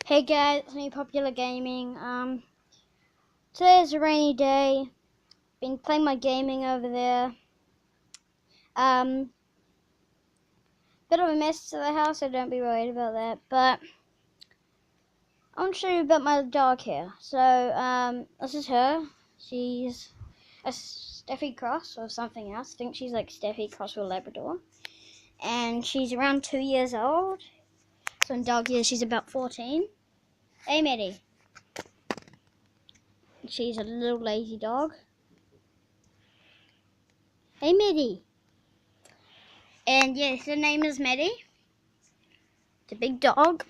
Hey guys, it's me Popular Gaming. Today is a rainy day. Been playing my gaming over there. Bit of a mess to the house, so don't be worried about that. But I want to show you about my dog here. So this is her. She's a Steffi cross or something else. I think she's like Steffi cross with Labrador, and she's around 2 years old. So in dog years, she's about 14. Hey, Maddie. She's a little lazy dog. Hey, Maddie. And yes, her name is Maddie. It's a big dog.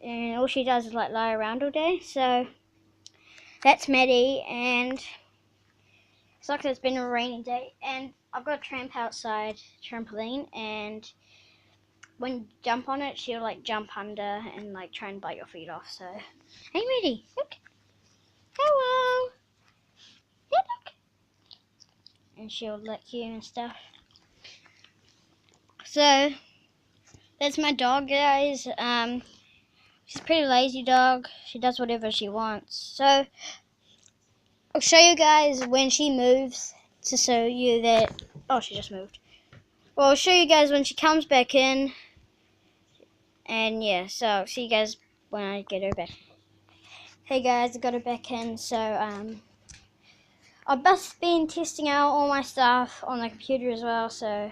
And all she does is like lie around all day. So that's Maddie. And it's like it's been a rainy day. And I've got a tramp outside, trampoline. And when you jump on it, she'll like jump under and like try and bite your feet off. So, hey Maddie, look. Hello. Hey, look. And she'll lick you and stuff. So that's my dog, guys. She's a pretty lazy dog. She does whatever she wants. So I'll show you guys when she moves to show you that. Oh, she just moved. Well, I'll show you guys when she comes back in. And yeah, so I'll see you guys when I get her back. Hey guys, I got her back in. So I've just been testing out all my stuff on the computer as well. So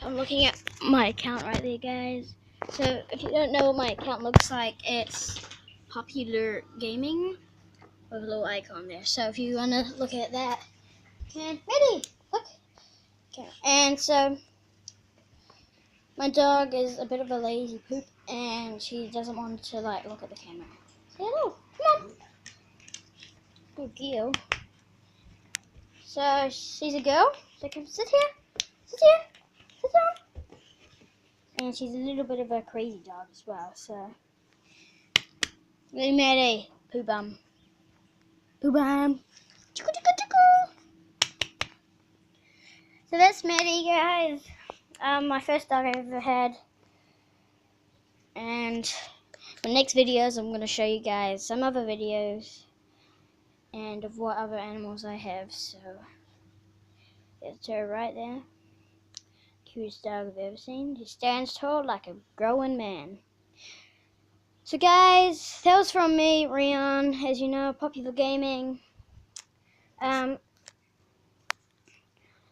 I'm looking at my account right there, guys. So if you don't know what my account looks like, it's Popular Gaming with a little icon there. So if you want to look at that, okay, Maddie, look. Okay, and so my dog is a bit of a lazy poop, and she doesn't want to like look at the camera. Say hello, come on. Good girl. So she's a girl. So come sit here, sit here, sit down. And she's a little bit of a crazy dog as well, so. Hey, Maddie. Poo bum. Poo bum. Chickle, chickle, chickle. So that's Maddie, guys. My first dog I ever had. And the next videos, I'm going to show you guys some other videos. And of what other animals I have, so. There's her right there. Cutest dog I've ever seen. He stands tall like a growing man. So guys, that was from me, Rion, as you know, Popular Gaming.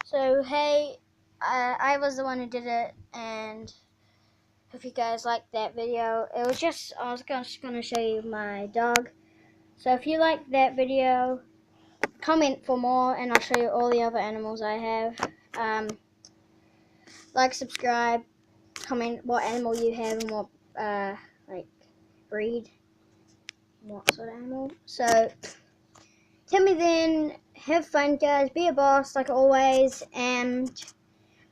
So hey, I was the one who did it, and hope you guys liked that video. It was just, I was just gonna show you my dog. So if you like that video, comment for more, and I'll show you all the other animals I have. Like, subscribe, comment what animal you have and what like breed, what sort of animal. So tell me then. Have fun, guys. Be a boss like always, and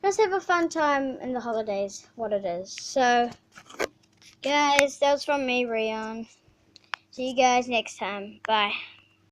just have a fun time in the holidays, what it is. So guys, that was from me, Rion. See you guys next time. Bye.